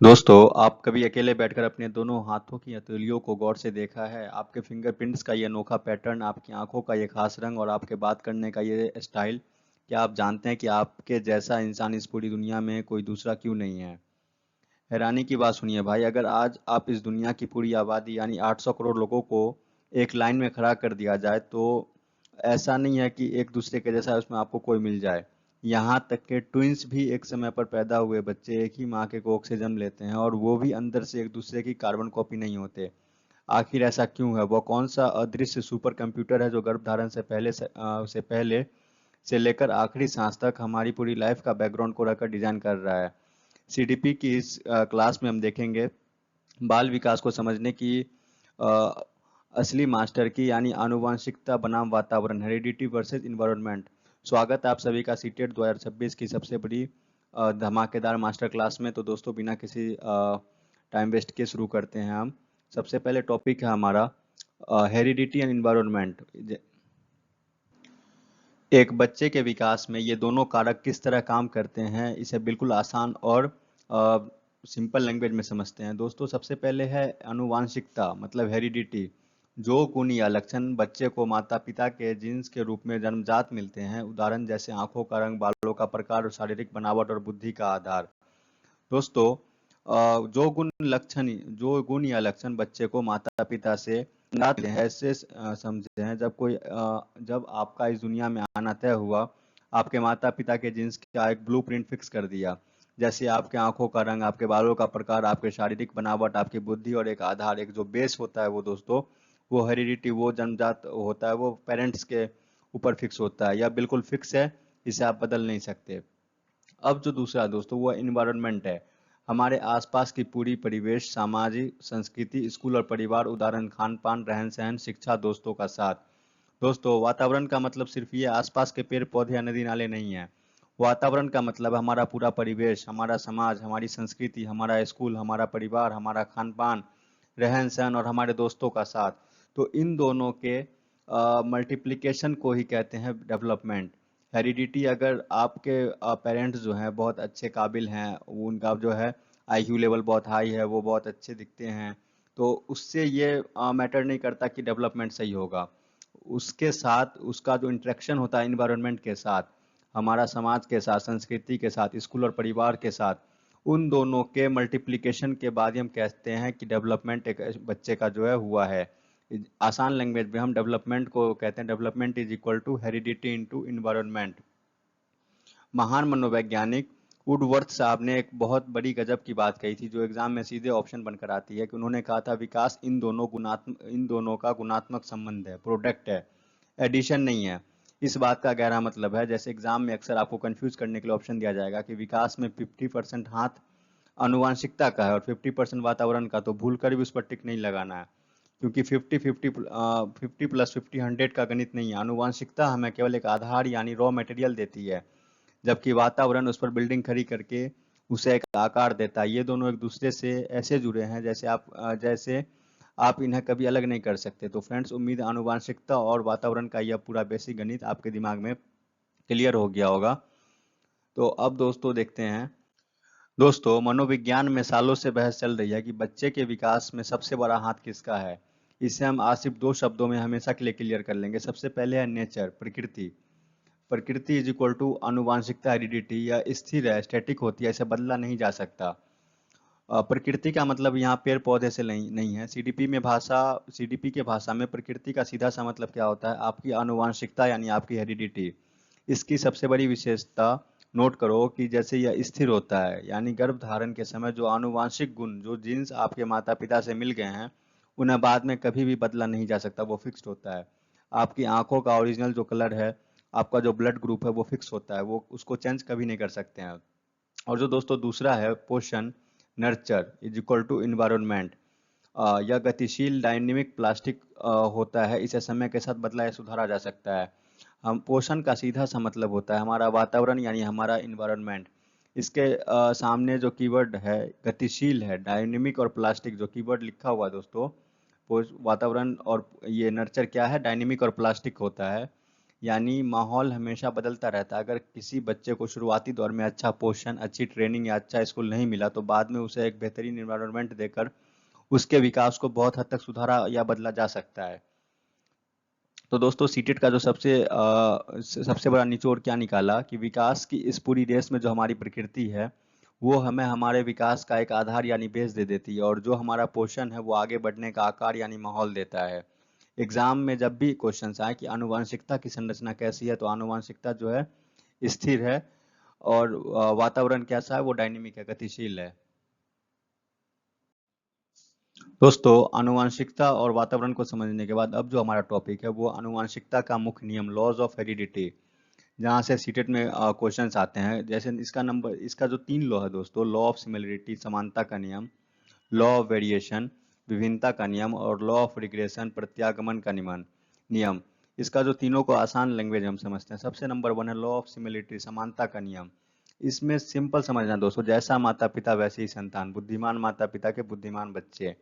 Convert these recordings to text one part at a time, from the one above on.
दोस्तों, आप कभी अकेले बैठकर अपने दोनों हाथों की हथेलियों को गौर से देखा है? आपके फिंगरप्रिंट्स का ये अनोखा पैटर्न, आपकी आंखों का ये खास रंग और आपके बात करने का ये स्टाइल। क्या आप जानते हैं कि आपके जैसा इंसान इस पूरी दुनिया में कोई दूसरा क्यों नहीं है? हैरानी की बात सुनिए भाई, अगर आज आप इस दुनिया की पूरी आबादी यानी 800 करोड़ लोगों को एक लाइन में खड़ा कर दिया जाए तो ऐसा नहीं है कि एक दूसरे के जैसा उसमें आपको कोई मिल जाए। यहाँ तक के ट्विंस भी एक समय पर पैदा हुए बच्चे एक ही माँ के कोख से जन्म लेते हैं और वो भी अंदर से एक दूसरे की कार्बन कॉपी नहीं होते। आखिर ऐसा क्यों है? वो कौन सा अदृश्य सुपर कंप्यूटर है जो गर्भधारण से पहले से लेकर आखिरी सांस तक हमारी पूरी लाइफ का बैकग्राउंड को रखकर डिजाइन कर रहा है? सीडीपी की इस क्लास में हम देखेंगे बाल विकास को समझने की अ, असली मास्टर की यानी आनुवांशिकता बनाम वातावरण, हेरिडिटी वर्सेस इन्वायरमेंट। स्वागत है आप सभी का सीटेट 2026 की सबसे बड़ी धमाकेदार मास्टर क्लास में। तो दोस्तों, बिना किसी टाइम वेस्ट के शुरू करते हैं हम। सबसे पहले टॉपिक है हमारा हेरिडिटी एंड इन्वायरमेंट। एक बच्चे के विकास में ये दोनों कारक किस तरह काम करते हैं, इसे बिल्कुल आसान और सिंपल लैंग्वेज में समझते हैं। दोस्तों, सबसे पहले है आनुवांशिकता मतलब हेरिडिटी। जो गुण या लक्षण बच्चे को माता पिता के जीन्स के रूप में जन्मजात मिलते हैं, उदाहरण जैसे आंखों का रंग, बालों का प्रकार, शारीरिक बनावट और बुद्धि का आधार। दोस्तों, जो गुण या लक्षण बच्चे को माता पिता से मिलते हैं, ऐसे समझते हैं जब आपका इस दुनिया में आना तय हुआ, आपके माता पिता के जीन्स का एक ब्लूप्रिंट फिक्स कर दिया। जैसे आपके आंखों का रंग, आपके बालों का प्रकार, आपके शारीरिक बनावट, आपकी बुद्धि और एक आधार, एक जो बेस होता है वो दोस्तों, वो हेरिडिटी, वो जन्मजात होता है, वो पेरेंट्स के ऊपर फिक्स होता है या बिल्कुल फिक्स है, इसे आप बदल नहीं सकते। अब जो दूसरा दोस्तों वो इन्वायरमेंट है। हमारे आसपास की पूरी परिवेश, सामाजिक संस्कृति, स्कूल और परिवार, उदाहरण खान पान, रहन सहन, शिक्षा, दोस्तों का साथ। दोस्तों, वातावरण का मतलब सिर्फ ये आसपास के पेड़ पौधे या नदी नाले नहीं है। वातावरण का मतलब हमारा पूरा परिवेश, हमारा समाज, हमारी संस्कृति, हमारा स्कूल, हमारा परिवार, हमारा खान पान, रहन सहन और हमारे दोस्तों का साथ। तो इन दोनों के मल्टीप्लिकेशन को ही कहते हैं डेवलपमेंट। हेरिडिटी, अगर आपके पेरेंट्स जो हैं बहुत अच्छे काबिल हैं, उनका जो है आईक्यू लेवल बहुत हाई है, वो बहुत अच्छे दिखते हैं, तो उससे ये मैटर नहीं करता कि डेवलपमेंट सही होगा। उसके साथ उसका जो इंटरेक्शन होता है इन्वायरमेंट के साथ, हमारा समाज के साथ, संस्कृति के साथ, स्कूल और परिवार के साथ, उन दोनों के मल्टीप्लिकेशन के बाद ही हम कहते हैं कि डेवलपमेंट एक बच्चे का जो है हुआ है। आसान लैंग्वेज में हम डेवलपमेंट को कहते हैं, development is equal to heredity into environment. महान मनोवैज्ञानिक वुडवर्थ साहब ने एक बहुत बड़ी गजब की बात कही थी जो एग्जाम में सीधे ऑप्शन बनकर आती है, कि उन्होंने कहा था विकास इन दोनों का गुणात्मक संबंध है, प्रोडक्ट है, एडिशन नहीं है। इस बात का गहरा मतलब है, जैसे एग्जाम में अक्सर आपको कंफ्यूज करने के लिए ऑप्शन दिया जाएगा कि विकास में 50% हाथ आनुवांशिकता का है और 50% वातावरण का, तो भूल कर भी उस पर टिक नहीं लगाना है, क्योंकि 50 प्लस 50 100 का गणित नहीं है। आनुवांशिकता हमें केवल एक आधार यानी रॉ मटेरियल देती है, जबकि वातावरण उस पर बिल्डिंग खड़ी करके उसे एक आकार देता है। ये दोनों एक दूसरे से ऐसे जुड़े हैं जैसे आप इन्हें कभी अलग नहीं कर सकते। तो फ्रेंड्स, उम्मीद है आनुवांशिकता और वातावरण का यह पूरा बेसिक गणित आपके दिमाग में क्लियर हो गया होगा। तो अब दोस्तों देखते हैं। दोस्तों, मनोविज्ञान में सालों से बहस चल रही है कि बच्चे के विकास में सबसे बड़ा हाथ किसका है। इसे हम आज सिर्फ दो शब्दों में हमेशा के लिए क्लियर कर लेंगे। सबसे पहले है नेचर, प्रकृति। प्रकृति इज इक्वल टू आनुवांशिकता, हेरिडिटी। या स्थिर है, स्टैटिक होती है, इसे बदला नहीं जा सकता। प्रकृति का मतलब यहाँ पेड़ पौधे से नहीं है। सीडीपी के भाषा में प्रकृति का सीधा सा मतलब क्या होता है, आपकी आनुवांशिकता यानी आपकी हेरिडिटी। इसकी सबसे बड़ी विशेषता नोट करो कि जैसे यह स्थिर होता है, यानी गर्भ धारण के समय जो आनुवांशिक गुण, जो जीन्स आपके माता पिता से मिल गए हैं, उन्हें बाद में कभी भी बदला नहीं जा सकता, वो फिक्स्ड होता है। आपकी आंखों का ओरिजिनल जो कलर है, आपका जो ब्लड ग्रुप है, वो फिक्स होता है, वो उसको चेंज कभी नहीं कर सकते हैं। और जो दोस्तों दूसरा है पोषण, nurture is equal to environment. यह गतिशील डायनेमिक प्लास्टिक होता है, इसे समय के साथ बदला या सुधारा जा सकता है। हम पोषण का सीधा सा मतलब होता है हमारा वातावरण यानी हमारा इन्वायरमेंट। इसके सामने जो कीवर्ड है गतिशील है, डायनेमिक और प्लास्टिक जो कीवर्ड लिखा हुआ है दोस्तों, वातावरण और ये नर्चर क्या है, डायनेमिक और प्लास्टिक होता है। यानी माहौल हमेशा बदलता रहता है। अगर किसी बच्चे को शुरुआती दौर में अच्छा पोषण, अच्छी ट्रेनिंग या अच्छा स्कूल नहीं मिला तो बाद में उसे एक बेहतरीन एनवायरनमेंट देकर उसके विकास को बहुत हद तक सुधारा या बदला जा सकता है। तो दोस्तों सीटेट का जो सबसे बड़ा निचोड़ क्या निकाला कि विकास की इस पूरी रेस में जो हमारी प्रकृति है वो हमें हमारे विकास का एक आधार यानी बेस दे देती है, और जो हमारा पोषण है वो आगे बढ़ने का आकार यानी माहौल देता है। एग्जाम में जब भी क्वेश्चन आए कि आनुवंशिकता की संरचना कैसी है, तो आनुवंशिकता जो है स्थिर है, और वातावरण कैसा है, वो डायनेमिक है, गतिशील है। दोस्तों आनुवंशिकता और वातावरण को समझने के बाद अब जो हमारा टॉपिक है वो आनुवंशिकता का मुख्य नियम, लॉज ऑफ हेरिडिटी, जहाँ से सीटेट में क्वेश्चंस आते हैं। जैसे इसका जो 3 लॉ है दोस्तों, लॉ ऑफ सिमिलरिटी समानता का नियम, लॉ ऑफ वेरिएशन विभिन्नता का नियम, और लॉ ऑफ रिग्रेशन प्रत्यागमन का नियम। इसका जो तीनों को आसान लैंग्वेज हम समझते हैं। सबसे नंबर 1 है लॉ ऑफ सिमिलरिटी समानता का नियम। इसमें सिंपल समझना दोस्तों, जैसा माता पिता वैसे ही संतान, बुद्धिमान माता पिता के बुद्धिमान बच्चे।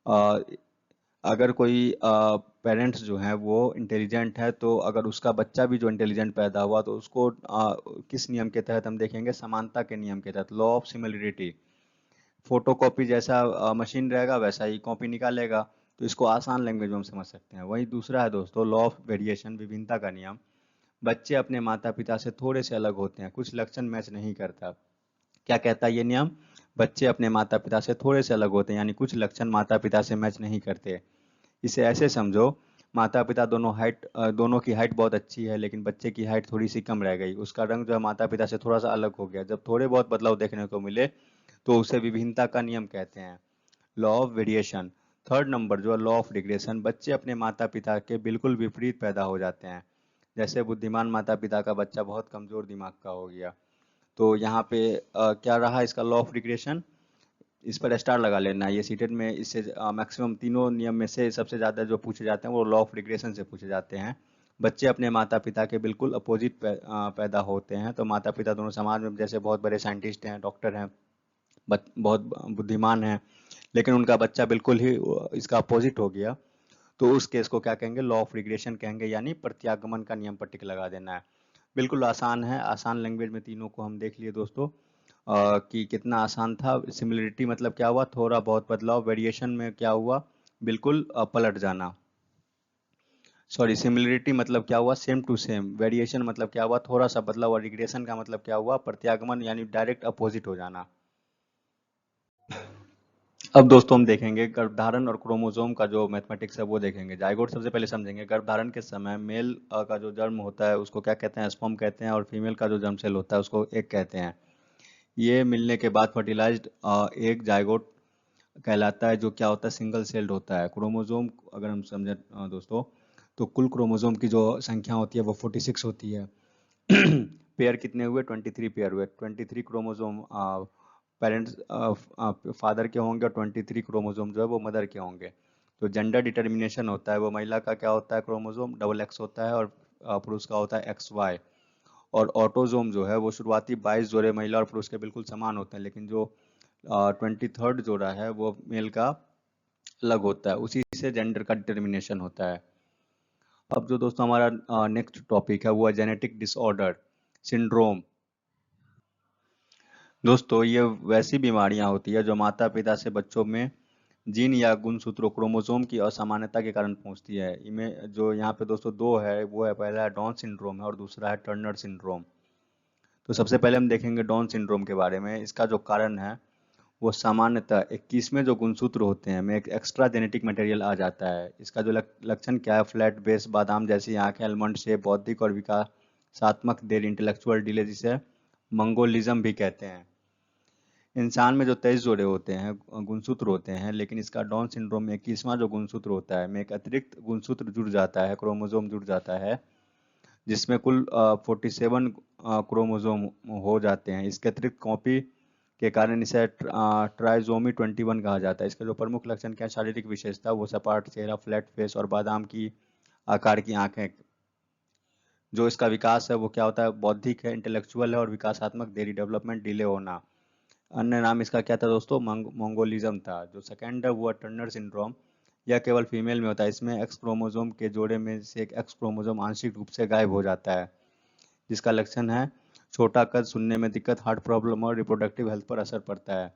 अ, अगर कोई पेरेंट्स जो हैं वो इंटेलिजेंट है, तो अगर उसका बच्चा भी जो इंटेलिजेंट पैदा हुआ तो उसको किस नियम के तहत हम देखेंगे, समानता के नियम के तहत, लॉ ऑफ सिमिलरिटी। फोटोकॉपी जैसा मशीन रहेगा वैसा ही कॉपी निकालेगा। तो इसको आसान लैंग्वेज में हम समझ सकते हैं। वहीं दूसरा है दोस्तों लॉ ऑफ वेरिएशन विभिन्नता का नियम। बच्चे अपने माता पिता से थोड़े से अलग होते हैं, कुछ लक्षण मैच नहीं करता। क्या कहता है ये नियम? बच्चे अपने माता पिता से थोड़े से अलग होते हैं, यानी कुछ लक्षण माता पिता से मैच नहीं करते। इसे ऐसे समझो, माता पिता दोनों की हाइट बहुत अच्छी है, लेकिन बच्चे की हाइट थोड़ी सी कम रह गई, उसका रंग जो है माता पिता से थोड़ा सा अलग हो गया। जब थोड़े बहुत बदलाव देखने को मिले तो उसे विभिन्नता का नियम कहते हैं, law of variation. Third number जो है लॉ ऑफ रिग्रेशन, बच्चे अपने माता पिता के बिल्कुल विपरीत पैदा हो जाते हैं। जैसे बुद्धिमान माता पिता का बच्चा बहुत कमजोर दिमाग का हो गया। तो यहाँ पे क्या रहा इसका लॉ ऑफ रिग्रेशन? इस पर स्टार लगा लेना। ये सीटेट में इससे मैक्सिमम तीनों नियम में से सबसे ज़्यादा जो पूछे जाते हैं वो लॉ ऑफ रिग्रेशन से पूछे जाते हैं। बच्चे अपने माता पिता के बिल्कुल अपोजिट पैदा होते हैं। तो माता पिता दोनों समाज में जैसे बहुत बड़े साइंटिस्ट हैं, डॉक्टर हैं, बहुत बुद्धिमान हैं, लेकिन उनका बच्चा बिल्कुल ही इसका अपोजिट हो गया, तो उस केस को क्या कहेंगे, लॉ ऑफ रिग्रेशन कहेंगे, यानी प्रत्यागमन का नियम पर टिक लगा देना है। बिल्कुल आसान है, आसान लैंग्वेज में तीनों को हम देख लिए दोस्तों कि कितना आसान था। सिमिलरिटी मतलब क्या हुआ, थोड़ा बहुत बदलाव। वेरिएशन में क्या हुआ, बिल्कुल पलट जाना। सॉरी, सिमिलरिटी मतलब क्या हुआ, सेम टू सेम। वेरिएशन मतलब क्या हुआ, थोड़ा सा बदलाव। और रिग्रेशन का मतलब क्या हुआ, प्रत्यागमन यानी डायरेक्ट अपोजिट हो जाना। अब दोस्तों हम देखेंगे गर्भधारण और क्रोमोसोम का जो मैथमेटिक्स है वो देखेंगे। जाइगोट सबसे पहले समझेंगे। गर्भधारण के समय मेल का जो जन्म होता है उसको क्या कहते हैं, स्पर्म कहते हैं, और फीमेल का जो जर्म सेल होता है उसको एग कहते हैं। ये मिलने के बाद फर्टिलाइज्ड एग जाइगोट कहलाता है, जो क्या होता है, सिंगल सेल्ड होता है। क्रोमोसोम अगर हम समझे दोस्तों, तो कुल क्रोमोसोम की जो संख्या होती है वो 46 होती है। पेयर कितने हुए, 23 पेयर हुए। 23 क्रोमोसोम पेरेंट्स फादर के होंगे, और 23 क्रोमोसोम जो है वो मदर के होंगे। तो जेंडर डिटर्मिनेशन होता है वो महिला का क्या होता है, क्रोमोसोम डबल एक्स होता है, और पुरुष का होता है एक्स वाई। और ऑटोजोम जो है वो शुरुआती 22 जोड़े महिला और पुरुष के बिल्कुल समान होते हैं, लेकिन जो 23rd जोड़ा है वो मेल का अलग होता है। उसी से जेंडर का डिटर्मिनेशन होता है। अब जो दोस्तों हमारा नेक्स्ट टॉपिक है वो है जेनेटिक डिसऑर्डर सिंड्रोम। दोस्तों ये वैसी बीमारियां होती है जो माता पिता से बच्चों में जीन या गुणसूत्रों क्रोमोसोम की असामान्यता के कारण पहुंचती है। इनमें जो यहाँ पे दोस्तों दो है वो है, पहला है डाउन सिंड्रोम है और दूसरा है टर्नर सिंड्रोम। तो सबसे पहले हम देखेंगे डाउन सिंड्रोम के बारे में। इसका जो कारण है वो सामान्यतः 21वें जो गुणसूत्र होते हैं में एक एक्स्ट्रा जेनेटिक मटेरियल आ जाता है। इसका जो लक्षण क्या है, फ्लैट बेस, बादाम जैसी आंखें, आलमंड शेप, बौद्धिक और विकासात्मक देर, इंटेलेक्चुअल डिले, जिसे मंगोलिज्म भी कहते हैं। इंसान में जो 23 जोड़े होते हैं, गुणसूत्र होते हैं, लेकिन इसका डाउन सिंड्रोम में 21वां जो गुणसूत्र होता है में एक अतिरिक्त गुणसूत्र जुड़ जाता है, क्रोमोसोम जुड़ जाता है, जिसमें कुल 47 क्रोमोसोम हो जाते हैं। इसके अतिरिक्त कॉपी के कारण इसे ट्राइजोमी 21 कहा जाता है। इसके जो प्रमुख लक्षण क्या है, शारीरिक विशेषता, वो सपाट चेहरा, फ्लैट फेस और बादाम की आकार की आंखें। जो इसका विकास है वो क्या होता है, बौद्धिक है, इंटेलेक्चुअल है, और विकासात्मक देरी, डेवलपमेंट डिले होना। अन्य नाम इसका क्या था दोस्तों, मंगोलिज्म था। जो सेकंड है वो टर्नर सिंड्रोम। यह केवल फीमेल में होता है। इसमें एक्स क्रोमोसोम के जोड़े में से एक एक्स क्रोमोसोम आंशिक रूप से गायब हो जाता है, जिसका लक्षण है छोटा कद, सुनने में दिक्कत, हार्ट प्रॉब्लम और रिप्रोडक्टिव हेल्थ पर असर पड़ता है।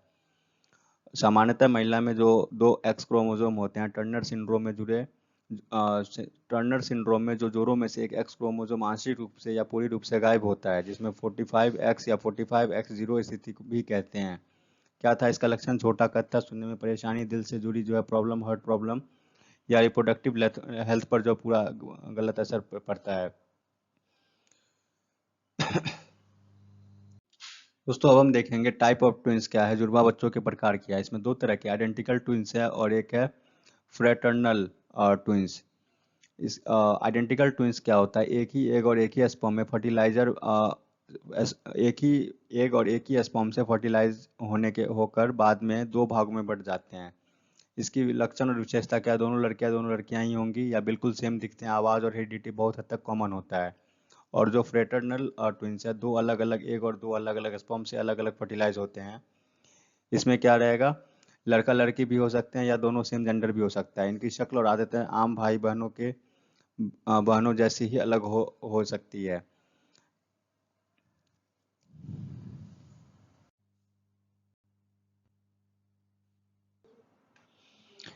सामान्यतः महिला में जो दो एक्स क्रोमोसोम होते हैं, टर्नर सिंड्रोम में जो जोड़ों में से एक एक्स क्रोमोसोम आंशिक रूप से या पूरी रूप से गायब होता है, जिसमें 45X या 45X0 स्थिति भी कहते हैं। क्या था इसका लक्षण? छोटा कद था, सुनने में परेशानी, दिल से जुड़ी जो है प्रॉब्लम, हार्ट प्रॉब्लम या रिप्रोडक्टिव हेल्थ पर जो पूरा गलत असर पड़ता है। दोस्तों अब हम देखेंगे टाइप ऑफ ट्विंस क्या है, जुड़वा बच्चों के प्रकार क्या है। इसमें दो तरह के आइडेंटिकल ट्विंस है और एक है फ्रेटर्नल ट्विंस। इस आइडेंटिकल ट्विंस क्या होता है? एक ही एग और एक ही स्पर्म में फर्टिलाइजर एक ही एग और एक ही स्पर्म से फर्टिलाइज होने के होकर बाद में दो भागों में बढ़ जाते हैं। इसकी लक्षण और विशेषता क्या है? दोनों लड़कियां ही होंगी या बिल्कुल सेम दिखते हैं। आवाज और हेरिडिटी बहुत हद तक कॉमन होता है। और जो फ्रेटर्नल ट्विंस है, दो अलग अलग एग और दो अलग अलग स्पर्म से अलग अलग फर्टिलाइज होते हैं। इसमें क्या रहेगा? लड़का लड़की भी हो सकते हैं या दोनों सेम जेंडर भी हो सकता है। इनकी शक्ल और आदतें आम भाई बहनों जैसी ही अलग हो सकती है।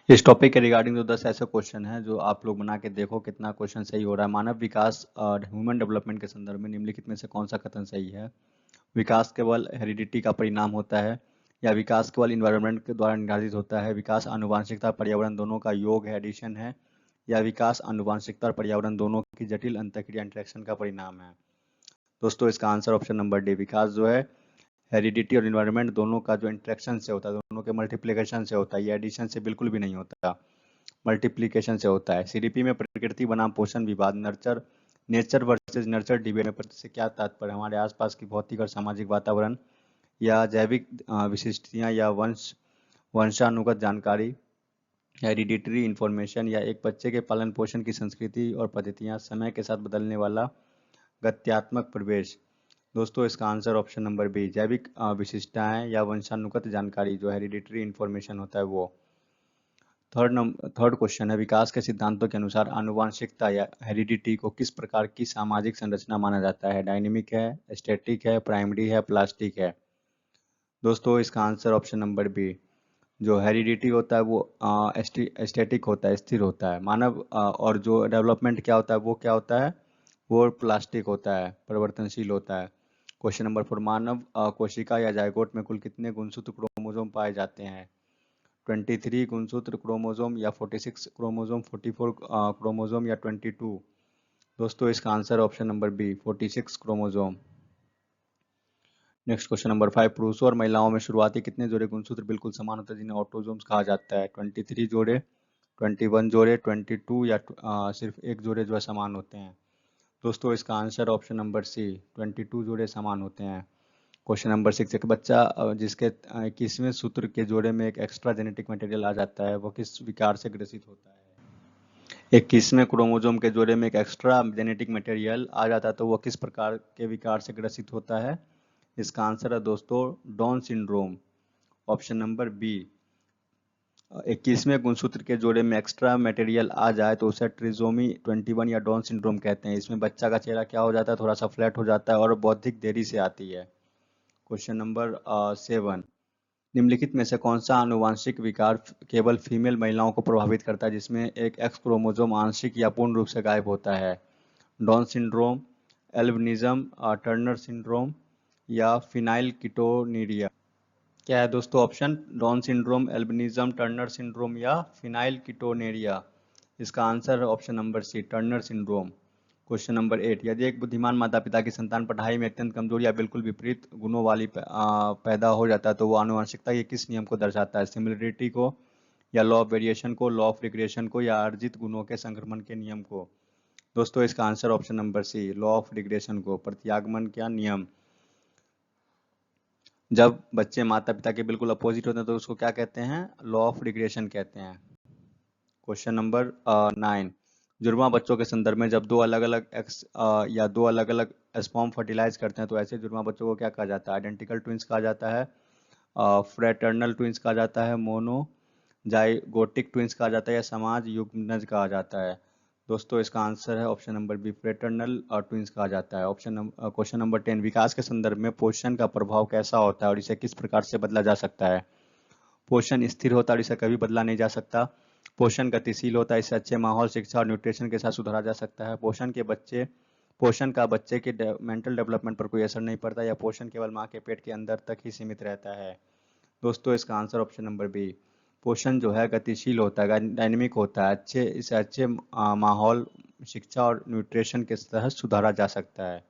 इस टॉपिक के रिगार्डिंग जो 10 ऐसे क्वेश्चन हैं जो आप लोग बना के देखो कितना क्वेश्चन सही हो रहा है। मानव विकास और ह्यूमन डेवलपमेंट के संदर्भ में निम्नलिखित में से कौन सा कथन सही है? विकास केवल हेरिडिटी का परिणाम होता है, या विकास केवल इन्वायरमेंट के द्वारा निर्धारित होता है? विकास आनुवांशिकता पर्यावरण दोनों का योग है, एडिशन है, या विकास आनुवांशिकता और पर्यावरण दोनों की जटिल अंतःक्रिया इंटरेक्शन का परिणाम है? दोस्तों इसका आंसर ऑप्शन नंबर डी, विकास जो है हेरिडिटी और इन्वायरमेंट दोनों का जो इंटरेक्शन से होता है, दोनों के मल्टीप्लिकेशन से होता है। ये एडिशन से बिल्कुल भी नहीं होता, मल्टीप्लिकेशन से होता है। सीडीपी में प्रकृति बनाम पोषण विवाद, नेचर वर्सेज नर्चर डिबेट से क्या तात्पर्य? हमारे आसपास की भौतिक और सामाजिक वातावरण या जैविक विशिष्टताएं या वंशानुगत जानकारी, हेरिडिटरी इंफॉर्मेशन, या एक बच्चे के पालन पोषण की संस्कृति और पद्धतियां, समय के साथ बदलने वाला गत्यात्मक प्रवेश। दोस्तों इसका आंसर ऑप्शन नंबर बी, जैविक विशिष्टताएं या वंशानुगत जानकारी, जो हेरिडिटरी इंफॉर्मेशन होता है वो। थर्ड क्वेश्चन है, विकास के सिद्धांतों के अनुसार आनुवांशिकता या हेरिडिटी को किस प्रकार की सामाजिक संरचना माना जाता है? डायनेमिक है, स्टैटिक है, प्राइमरी है, प्लास्टिक है? दोस्तों इसका आंसर ऑप्शन नंबर बी, जो हेरिडिटी होता है वो स्टैटिक होता है, स्थिर होता है। और जो डेवलपमेंट क्या होता है वो क्या होता है? वो प्लास्टिक होता है, परिवर्तनशील होता है। क्वेश्चन नंबर 4, मानव कोशिका या जायगोट में कुल कितने गुणसूत्र क्रोमोसोम पाए जाते हैं? 23 गुणसूत्र क्रोमोसोम या 46 क्रोमोसोम, 44 क्रोमोसोम या 22? दोस्तों इसका answer option number B, 46 chromosome. Next question number 5, पुरुषों और महिलाओं में शुरुआती कितने जोड़े गुणसूत्र बिल्कुल समान होते हैं जिन्हें ऑटोसोम्स कहा जाता है? 23 जोड़े, 21 जोड़े, 22 या सिर्फ एक जोड़े जो है समान होते हैं? दोस्तों इसका आंसर ऑप्शन नंबर सी, 22 जोड़े समान होते हैं। क्वेश्चन नंबर 6, एक बच्चा जिसके 21वें सूत्र के जोड़े में एक एक्स्ट्रा जेनेटिक मटेरियल आ जाता है, वो किस विकार से ग्रसित होता है? 21वें क्रोमोसोम के जोड़े में एक एक्स्ट्रा जेनेटिक मटेरियल आ जाता है तो वो किस प्रकार के विकार से ग्रसित होता है? इसका आंसर है दोस्तों Down syndrome, option number B. 21वें गुणसूत्र के जोड़े में एक्स्ट्रा मटेरियल आ जाए तो उसे ट्रिजोमी 21 या डाउन सिंड्रोम कहते हैं। इसमें बच्चा का चेहरा क्या हो जाता है? थोड़ा सा फ्लैट हो जाता है और बौद्धिक देरी से आती है। क्वेश्चन नंबर 7, निम्नलिखित में से कौन सा आनुवांशिक विकार केवल फीमेल महिलाओं को प्रभावित करता है जिसमें एक एक्स क्रोमोसोम आंशिक या पूर्ण रूप से गायब होता है? Down syndrome, albinism, Turner syndrome या फिनाइलकीटोनुरिया? क्या है दोस्तों option? Down syndrome, albinism, Turner syndrome या फिनाइलकीटोनुरिया? इसका आंसर है option number C, Turner syndrome. Question number 8, यदि एक बुद्धिमान माता पिता की संतान पढ़ाई में अत्यंत कमजोर या बिल्कुल विपरीत गुणों वाली पैदा हो जाता है तो वो आनुवंशिकता के किस नियम को दर्शाता है? सिमिलरिटी को, या लॉ ऑफ वेरिएशन को, लॉ ऑफ रिग्रेशन को, या अर्जित गुणों के संक्रमण के नियम को? दोस्तों इसका answer option number C, law of regression को, प्रत्यागमन का नियम। जब बच्चे माता पिता के बिल्कुल अपोजिट होते हैं तो उसको क्या कहते हैं? लॉ ऑफ रिग्रेशन कहते हैं। क्वेश्चन नंबर 9, जुड़वा बच्चों के संदर्भ में जब दो अलग अलग एक्स या दो अलग अलग स्पर्म फर्टिलाइज करते हैं तो ऐसे जुड़वा बच्चों को क्या कहा जाता है? आइडेंटिकल ट्विंस कहा जाता है, फ्रेटर्नल ट्विंस कहा जाता है, मोनो जाइगोटिक ट्विंस कहा जाता है या समाज युग्मनज कहा जाता है? दोस्तों इसका आंसर है ऑप्शन नंबर बी, फ्रेटर्नल और ट्विंस कहा जाता है। क्वेश्चन नंबर 10, विकास के संदर्भ में पोषण का प्रभाव कैसा होता है और इसे किस प्रकार से बदला जा सकता है? पोषण स्थिर होता है और इसे कभी बदला नहीं जा सकता। पोषण गतिशील होता है, इसे अच्छे माहौल, शिक्षा और न्यूट्रिशन के साथ सुधारा जा सकता है। पोषण का बच्चे के मेंटल डेवलपमेंट पर कोई असर नहीं पड़ता, या पोषण केवल माँ के पेट के अंदर तक ही सीमित रहता है? दोस्तों इसका आंसर ऑप्शन नंबर बी, पोषण जो है गतिशील होता है, डायनेमिक होता है, इसे अच्छे माहौल, शिक्षा और न्यूट्रिशन के तहत सुधारा जा सकता है।